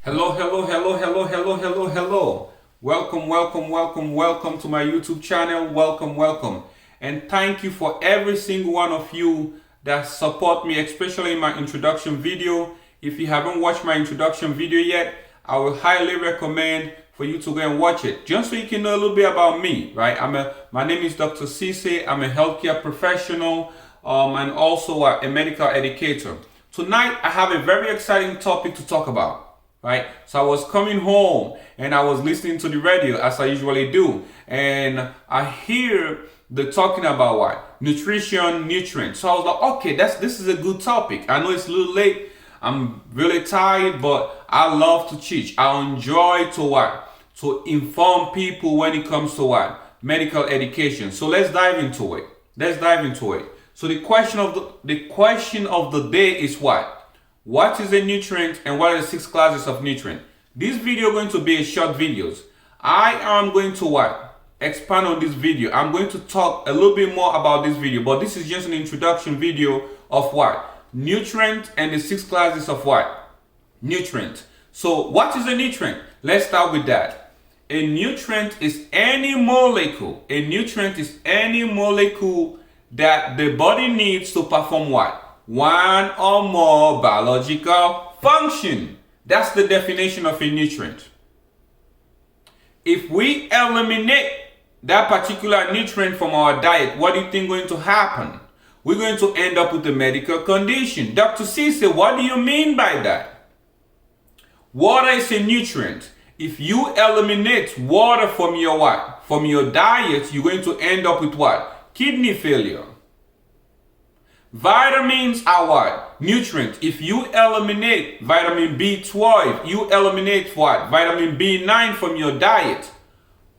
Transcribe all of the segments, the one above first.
Hello, hello, hello, hello, hello, hello, hello. Welcome, welcome, welcome, welcome to my YouTube channel. Welcome, welcome. And thank you for every single one of you that support me, especially in my introduction video. If you haven't watched my introduction video yet, I will highly recommend for you to go and watch it, just so you can know a little bit about me, right? My name is Dr. Sesay. I'm a healthcare professional and also a medical educator. Tonight, I have a very exciting topic to talk about. Right? So I was coming home and I was listening to the radio as I usually do. And I hear the talking about what? Nutrition, nutrients. So I was like, okay, this is a good topic. I know it's a little late. I'm really tired, but I love to teach. I enjoy to what? To inform people when it comes to what? Medical education. So let's dive into it. So the question of the day is what? What is a nutrient and what are the 6 classes of nutrient? This video is going to be a short videos. I am going to what? Expand on this video. I'm going to talk a little bit more about this video, but this is just an introduction video of what? Nutrient and the 6 classes of what? Nutrient. So what is a nutrient? Let's start with that. A nutrient is any molecule. A nutrient is any molecule that the body needs to perform what? One or more biological function. That's the definition of a nutrient. If we eliminate that particular nutrient from our diet, what do you think is going to happen? We're going to end up with a medical condition. Dr. Sesay, what do you mean by that? Water is a nutrient. If you eliminate water from your what? From your diet, you're going to end up with what? Kidney failure. Vitamins are what? Nutrients. If you eliminate vitamin B12, you eliminate what? Vitamin B9 from your diet.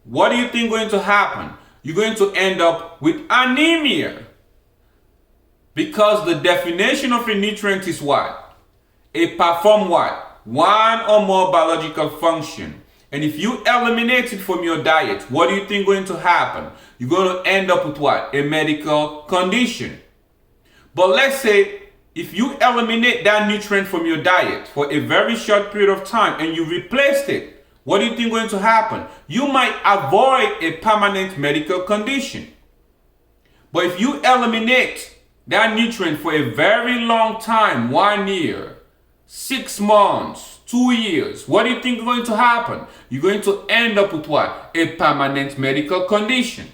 What do you think is going to happen? You're going to end up with anemia. Because the definition of a nutrient is what? It performs what? One or more biological function. And if you eliminate it from your diet, what do you think is going to happen? You're going to end up with what? A medical condition. But let's say if you eliminate that nutrient from your diet for a very short period of time and you replaced it, what do you think is going to happen? You might avoid a permanent medical condition. But if you eliminate that nutrient for a very long time, 1 year, 6 months, 2 years, what do you think is going to happen? You're going to end up with what? A permanent medical condition.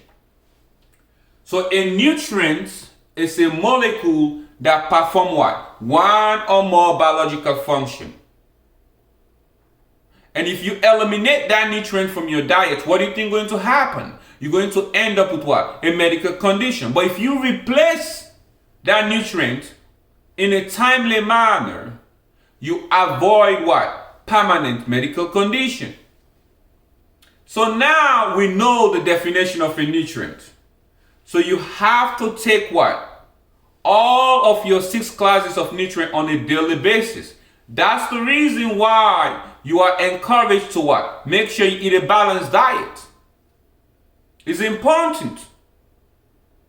So a nutrient is a molecule that performs what? One or more biological function. And if you eliminate that nutrient from your diet, what do you think is going to happen? You're going to end up with what? A medical condition. But if you replace that nutrient in a timely manner, you avoid what? Permanent medical condition. So now we know the definition of a nutrient. So you have to take what? All of your 6 classes of nutrient on a daily basis. That's the reason why you are encouraged to what? Make sure you eat a balanced diet. It's important.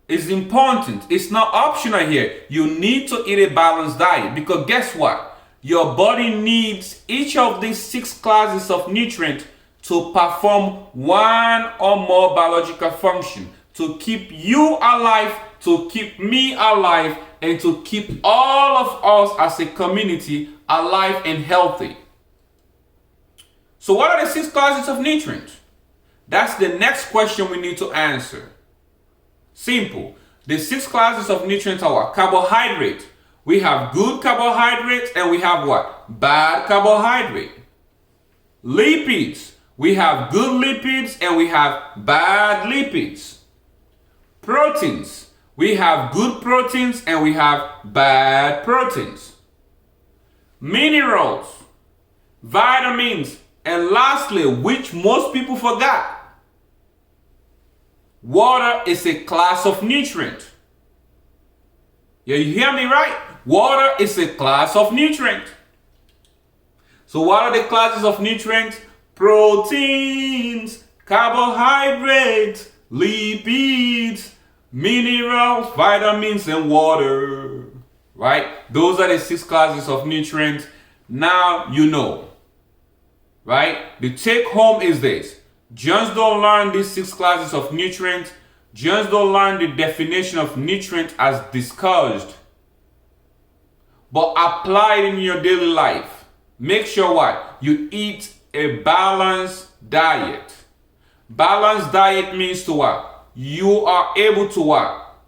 It's important. It's not optional here. You need to eat a balanced diet because guess what? Your body needs each of these 6 classes of nutrient to perform one or more biological function, to keep you alive, to keep me alive, and to keep all of us as a community alive and healthy. So what are the 6 classes of nutrients? That's the next question we need to answer. Simple. The 6 classes of nutrients are what? Carbohydrate. We have good carbohydrates and we have what? Bad carbohydrate. Lipids. We have good lipids and we have bad lipids. Proteins. We have good proteins and we have bad proteins. Minerals, vitamins, and lastly, which most people forgot, water is a class of nutrient. Yeah, you hear me right? Water is a class of nutrient. So what are the classes of nutrients? Proteins, carbohydrates, lipids, minerals, vitamins, and water. Right? Those are the 6 classes of nutrients. Now you know. right? The take home is this. Just don't learn these 6 classes of nutrients. Just don't learn the definition of nutrient as discussed, but apply it in your daily life. Make sure what? You eat a balanced diet. Balanced diet means to what? You are able to what?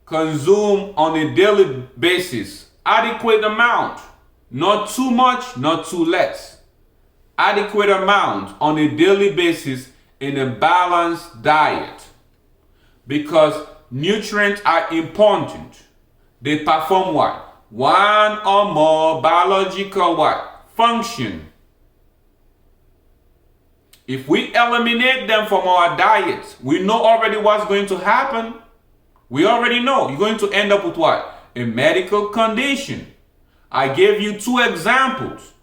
Consume on a daily basis adequate amount. Not too much, not too less. Adequate amount on a daily basis in a balanced diet. Because nutrients are important. They perform what? One or more biological what? Function. If we eliminate them from our diets, we know already what's going to happen. We already know. You're going to end up with what? A medical condition. I gave you 2 examples.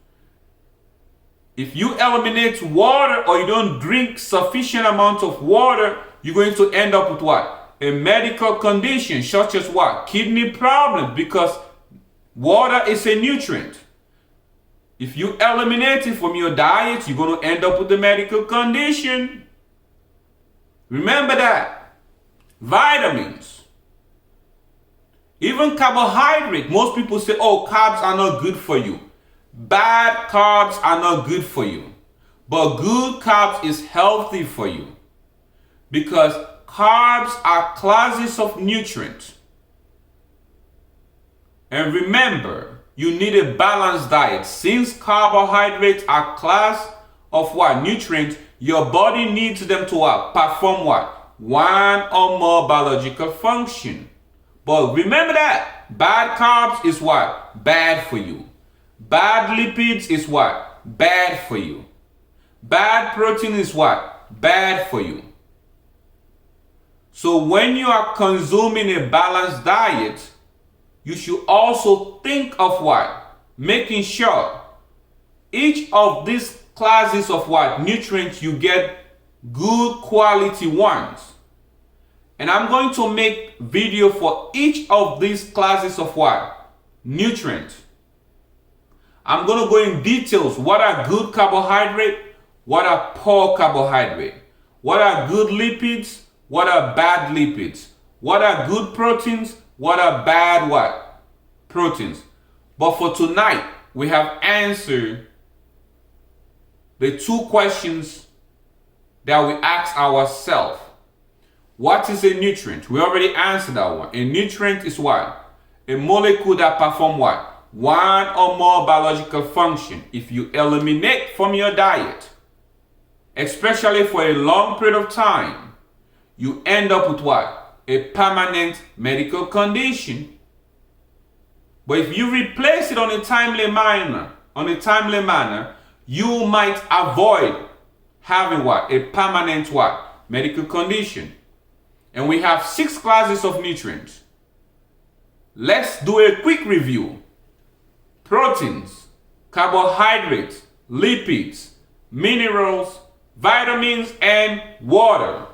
If you eliminate water or you don't drink sufficient amount of water, you're going to end up with what? A medical condition such as what? Kidney problem, because water is a nutrient. If you eliminate it from your diet, you're going to end up with a medical condition. Remember that. Vitamins. Even carbohydrate. Most people say, oh, carbs are not good for you. Bad carbs are not good for you. But good carbs is healthy for you. Because carbs are classes of nutrients. And remember, you need a balanced diet. Since carbohydrates are class of what? Nutrients, your body needs them to what? Perform what? One or more biological function. But remember that bad carbs is what? Bad for you. Bad lipids is what? Bad for you. Bad protein is what? Bad for you. So when you are consuming a balanced diet, you should also think of what? Making sure each of these classes of what? Nutrients, you get good quality ones. And I'm going to make video for each of these classes of what? Nutrients. I'm going to go in details. What are good carbohydrate? What are poor carbohydrate? What are good lipids? What are bad lipids? What are good proteins? What are bad what? Proteins. But for tonight, we have answered the 2 questions that we ask ourselves. What is a nutrient? We already answered that one. A nutrient is what? A molecule that performs what? One or more biological function. If you eliminate from your diet, especially for a long period of time, you end up with what? A permanent medical condition. But if you replace it on a timely manner, you might avoid having what? A permanent what? Medical condition. And we have 6 classes of nutrients. Let's do a quick review. Proteins, carbohydrates, lipids, minerals, vitamins, and water.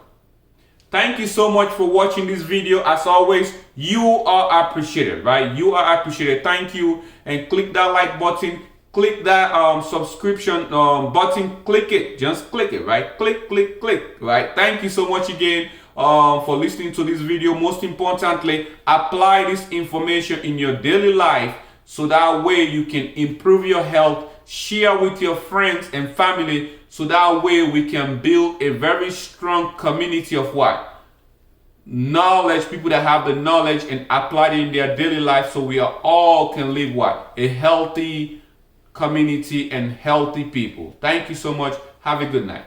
Thank you so much for watching this video. As always, you are appreciated, right? You are appreciated. Thank you. And click that like button. Click that subscription button. Click it. Just click it, right? Click, click, click, right? Thank you so much again for listening to this video. Most importantly, apply this information in your daily life so that way you can improve your health, share with your friends and family, so that way we can build a very strong community of what? Knowledge, people that have the knowledge and apply it in their daily life, so we are all can live what? A healthy community and healthy people. Thank you so much. Have a good night.